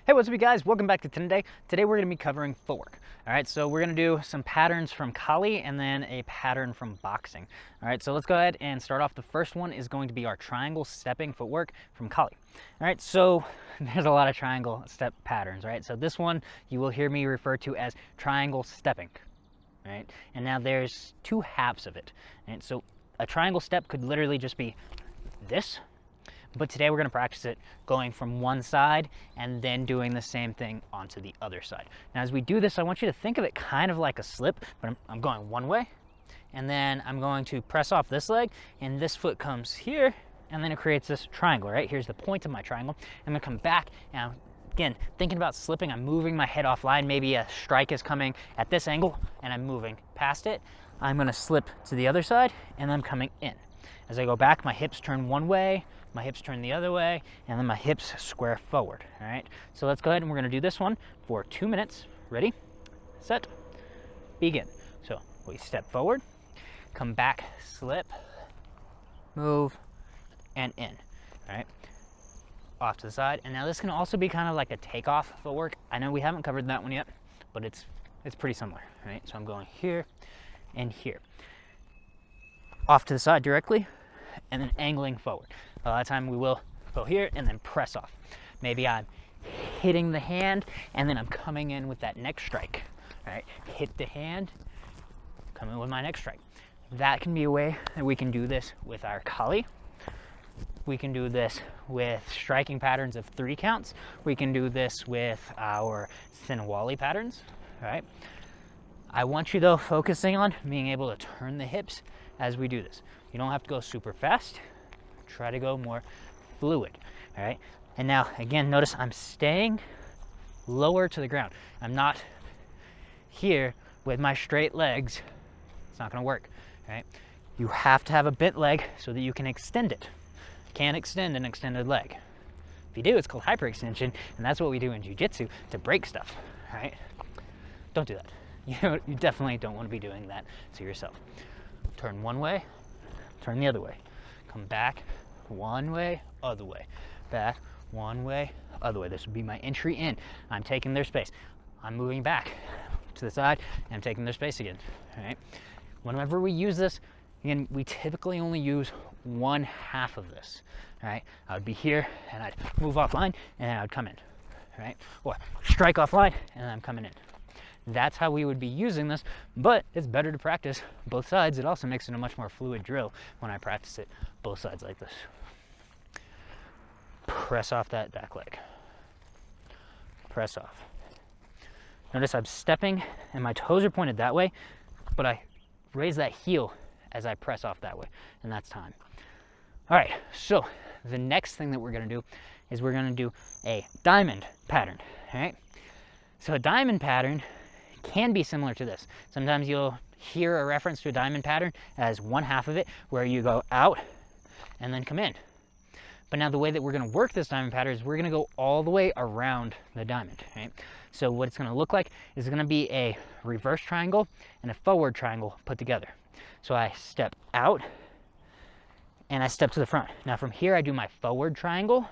Hey, what's up you guys? Welcome back to Today. Today we're going to be covering footwork. All right, so we're going to do some patterns from Kali and then a pattern from boxing. All right, so let's go ahead and start off. The first one is going to be our triangle stepping footwork from Kali. All right, so there's a lot of triangle step patterns, right? So this one you will hear me refer to as triangle stepping, right? And now there's two halves of it. And so a triangle step could literally just be this. But today we're going to practice it going from one side and then doing the same thing onto the other side. Now as we do this, I want you to think of it kind of like a slip, but I'm going one way, and then I'm going to press off this leg, and this foot comes here, and then it creates this triangle, right? Here's the point of my triangle. I'm going to come back, and again, thinking about slipping, I'm moving my head offline. Maybe a strike is coming at this angle, and I'm moving past it. I'm going to slip to the other side, and I'm coming in. As I go back, my hips turn one way, my hips turn the other way, and then my hips square forward, all right? So let's go ahead and we're gonna do this one for 2 minutes. Ready, set, begin. So we step forward, come back, slip, move, and in, all right? Off to the side, and now this can also be kind of like a takeoff footwork. I know we haven't covered that one yet, but it's pretty similar, right? So I'm going here and here. Off to the side directly, and then angling forward. A lot of time we will go here and then press off. Maybe I'm hitting the hand and then I'm coming in with that next strike. All right, hit the hand, come in with my next strike. That can be a way that we can do this with our Kali. We can do this with striking patterns of 3 counts. We can do this with our Sinawali patterns. All right. I want you though focusing on being able to turn the hips as we do this. You don't have to go super fast. Try to go more fluid, all right? And now, again, notice I'm staying lower to the ground. I'm not here with my straight legs. It's not gonna work, all right? You have to have a bent leg so that you can extend it. You can't extend an extended leg. If you do, it's called hyperextension, and that's what we do in jiu-jitsu to break stuff, all right? Don't do that. You definitely don't want to be doing that to yourself. Turn one way, turn the other way. Come back, one way, other way. Back, one way, other way. This would be my entry in. I'm taking their space. I'm moving back to the side, and I'm taking their space again, all right? Whenever we use this, again, we typically only use one half of this, all right? I would be here, and I'd move offline, and then I would come in, all right? Or strike offline, and then I'm coming in. That's how we would be using this, but it's better to practice both sides. It also makes it a much more fluid drill when I practice it both sides like this. Press off that back leg. Press off. Notice I'm stepping and my toes are pointed that way, but I raise that heel as I press off that way, and that's time. All right, so the next thing that we're gonna do is we're gonna do a diamond pattern, all right? So a diamond pattern can be similar to this. Sometimes you'll hear a reference to a diamond pattern as one half of it where you go out and then come in. But now the way that we're going to work this diamond pattern is we're going to go all the way around the diamond, right? So what it's going to look like is going to be a reverse triangle and a forward triangle put together. So I step out and I step to the front. Now from here I do my forward triangle,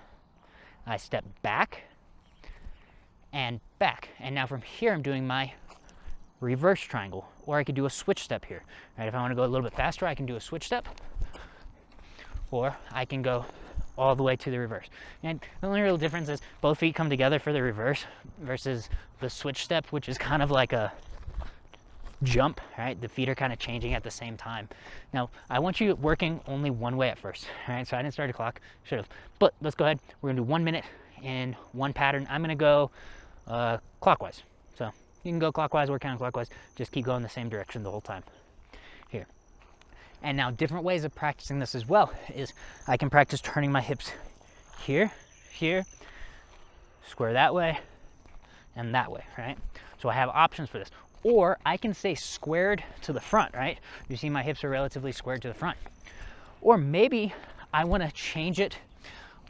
I step back and back. And now from here I'm doing my reverse triangle, or I could do a switch step here, right? If I want to go a little bit faster, I can do a switch step, or I can go all the way to the reverse. And the only real difference is both feet come together for the reverse versus the switch step, which is kind of like a jump, right? The feet are kind of changing at the same time. Now, I want you working only one way at first, all right? So I didn't start a clock, should have. But let's go ahead. We're gonna do 1 minute in one pattern. I'm gonna go clockwise. So you can go clockwise or counterclockwise, just keep going the same direction the whole time. Here. And now different ways of practicing this as well is I can practice turning my hips here, here, square that way, and that way, right? So I have options for this. Or I can stay squared to the front, right? You see my hips are relatively squared to the front. Or maybe I want to change it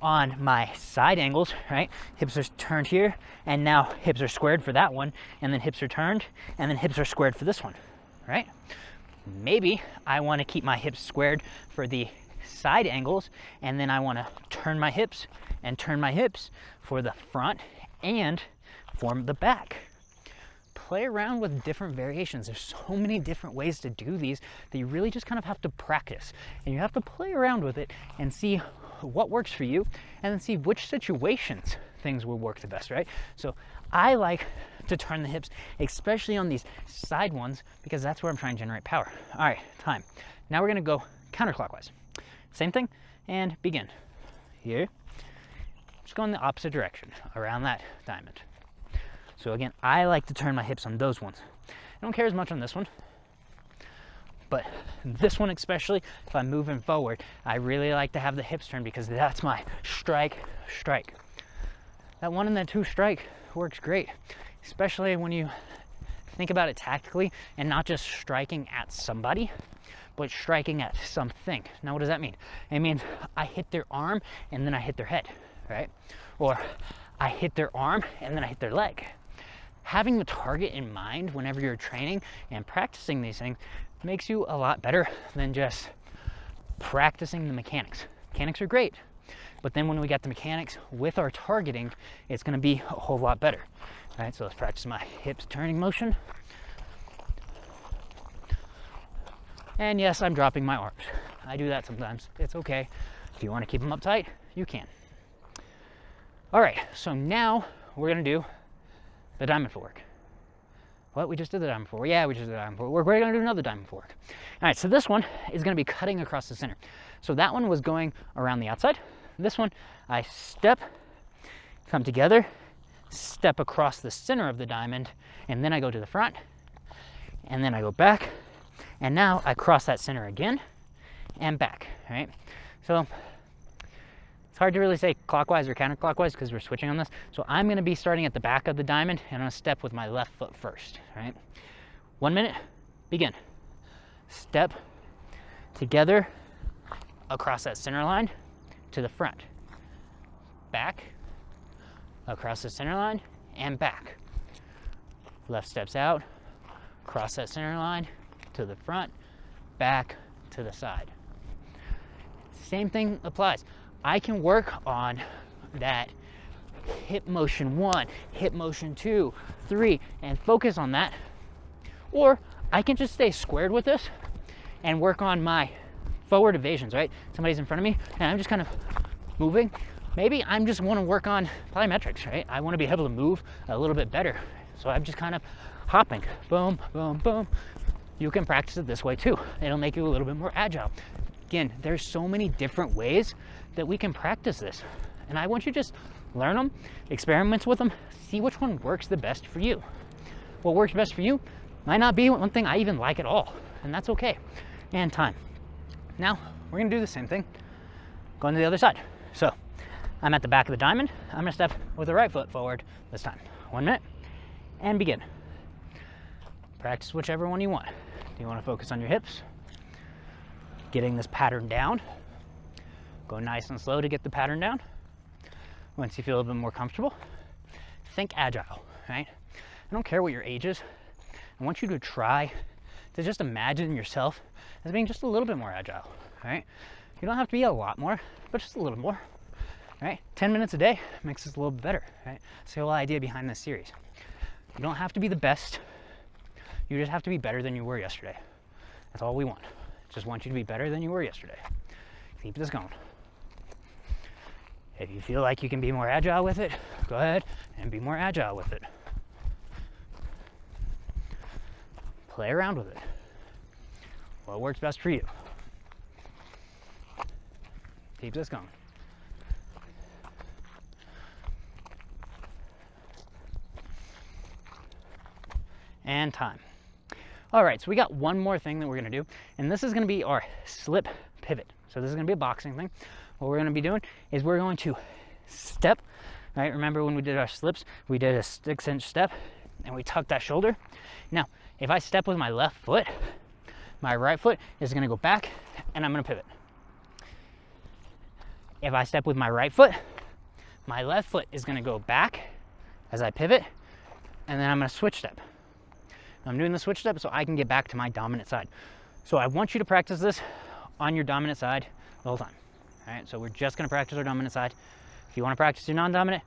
on my side angles, right? Hips are turned here, and now hips are squared for that one, and then hips are turned, and then hips are squared for this one, right? Maybe I want to keep my hips squared for the side angles, and then I want to turn my hips and turn my hips for the front and form the back. Play around with different variations. There's so many different ways to do these that you really just kind of have to practice, and you have to play around with it and see what works for you, and then see which situations things will work the best, right? So I like to turn the hips, especially on these side ones, because that's where I'm trying to generate power. All right, time. Now we're gonna go counterclockwise. Same thing, and begin. Here, just go in the opposite direction, around that diamond. So again, I like to turn my hips on those ones. I don't care as much on this one, but this one especially, if I'm moving forward, I really like to have the hips turned because that's my strike, strike. That 1 and that 2 strike works great, especially when you think about it tactically and not just striking at somebody, but striking at something. Now, what does that mean? It means I hit their arm and then I hit their head, right? Or I hit their arm and then I hit their leg. Having the target in mind whenever you're training and practicing these things makes you a lot better than just practicing the mechanics. Mechanics are great, but then when we got the mechanics with our targeting, it's gonna be a whole lot better. All right, so let's practice my hips turning motion. And yes, I'm dropping my arms. I do that sometimes. It's okay. If you wanna keep them up tight, you can. All right, so now we're gonna do the diamond footwork. What? We just did the diamond footwork. Yeah, we just did the diamond footwork. We're gonna do another diamond footwork. All right, so this one is gonna be cutting across the center. So that one was going around the outside. This one, I step, come together, step across the center of the diamond, and then I go to the front, and then I go back, and now I cross that center again, and back, all right? So it's hard to really say clockwise or counterclockwise because we're switching on this. So I'm gonna be starting at the back of the diamond and I'm gonna step with my left foot first, all right? 1 minute, begin. Step together across that center line to the front. Back, across the center line, and back. Left steps out, cross that center line to the front, back to the side. Same thing applies. I can work on that hip motion 1, hip motion 2, 3, and focus on that. Or I can just stay squared with this and work on my forward evasions, right? Somebody's in front of me and I'm just kind of moving. Maybe I just want to work on plyometrics, right? I want to be able to move a little bit better. So I'm just kind of hopping, boom, boom, boom. You can practice it this way too. It'll make you a little bit more agile. Again, there's so many different ways that we can practice this. And I want you to just learn them, experiment with them, see which one works the best for you. What works best for you might not be one thing I even like at all, and that's okay. And time. Now, we're gonna do the same thing, going to the other side. So, I'm at the back of the diamond. I'm gonna step with the right foot forward this time. 1 minute, and begin. Practice whichever one you want. Do you wanna focus on your hips? Getting this pattern down. Go nice and slow to get the pattern down. Once you feel a little bit more comfortable, think agile, right? I don't care what your age is. I want you to try to just imagine yourself as being just a little bit more agile, right? You don't have to be a lot more, but just a little more, right? 10 minutes a day makes us a little bit better, right? That's the whole idea behind this series. You don't have to be the best. You just have to be better than you were yesterday. That's all we want. Just want you to be better than you were yesterday. Keep this going. If you feel like you can be more agile with it, go ahead and be more agile with it. Play around with it. What works best for you? Keep this going. And time. All right, so we got one more thing that we're gonna do, and this is gonna be our slip pivot. So this is gonna be a boxing thing. What we're gonna be doing is we're going to step, right? Remember when we did our slips, we did a 6-inch step and we tucked that shoulder. Now, if I step with my left foot, my right foot is gonna go back and I'm gonna pivot. If I step with my right foot, my left foot is gonna go back as I pivot, and then I'm gonna switch step. I'm doing the switch step so I can get back to my dominant side. So I want you to practice this on your dominant side the whole time. All right, so we're just gonna practice our dominant side. If you wanna practice your non-dominant,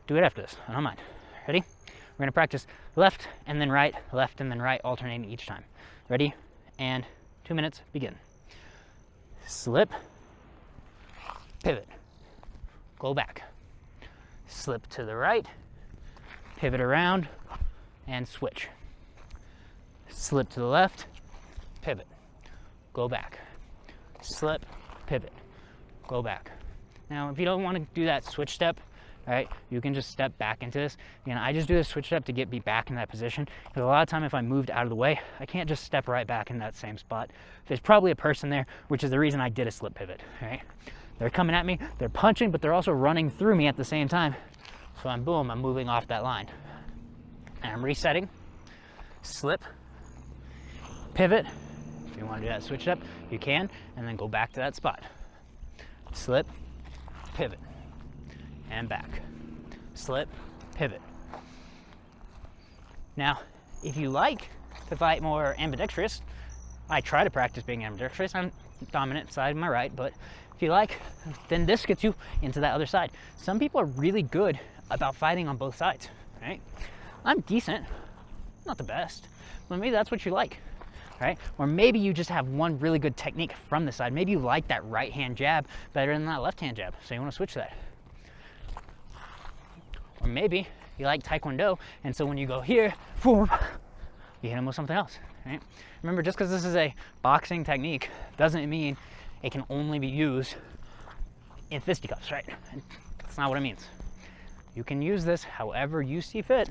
Do it after this, I don't mind. Ready? We're gonna practice left and then right, alternating each time. Ready? And 2 minutes, begin. Slip, pivot, go back. Slip to the right, pivot around, and switch. Slip to the left, pivot, go back. Slip, pivot, go back. Now, if you don't want to do that switch step, all right, you can just step back into this. Again, I just do this switch step to get me back in that position. Because a lot of time, if I moved out of the way, I can't just step right back in that same spot. There's probably a person there, which is the reason I did a slip pivot, right? They're coming at me, they're punching, but they're also running through me at the same time. So I'm moving off that line. And I'm resetting, slip, pivot. If you want to do that switch step, you can, and then go back to that spot. Slip, pivot, and back. Slip, pivot. Now, if you like to fight more ambidextrous, I try to practice being ambidextrous. I'm dominant side of my right, but if you like, then this gets you into that other side. Some people are really good about fighting on both sides, right? I'm decent, not the best, but maybe that's what you like, right? Or maybe you just have one really good technique from the side. Maybe you like that right hand jab better than that left hand jab, so you want to switch that. Or maybe you like Taekwondo, and so when you go here, boom, you hit him with something else, right? Remember, just because this is a boxing technique doesn't mean it can only be used in fisticuffs, right? That's not what it means. You can use this however you see fit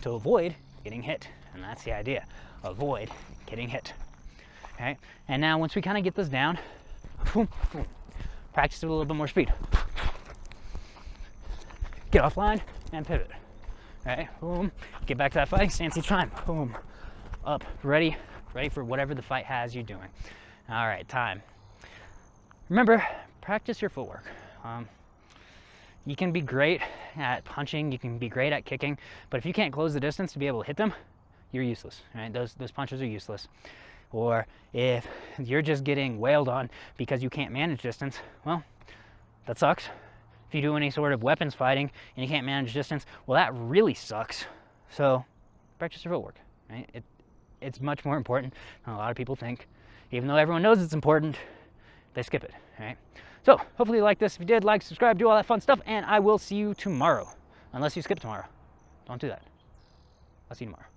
to avoid getting hit, and that's the idea. Avoid getting hit, okay? And now once we kind of get this down, boom, boom, practice with a little bit more speed. Get offline and pivot, right? Boom, get back to that fighting stance each time. Boom, up, ready for whatever the fight has you doing. All right, time. Remember, practice your footwork. You can be great at punching, you can be great at kicking, but if you can't close the distance to be able to hit them, you're useless, right? Those punches are useless. Or if you're just getting wailed on because you can't manage distance, well, that sucks. If you do any sort of weapons fighting and you can't manage distance, well, that really sucks. So practice your footwork, right? It's much more important than a lot of people think. Even though everyone knows it's important, they skip it, right? So hopefully you like this. If you did, like, subscribe, do all that fun stuff, and I will see you tomorrow. Unless you skip tomorrow. Don't do that. I'll see you tomorrow.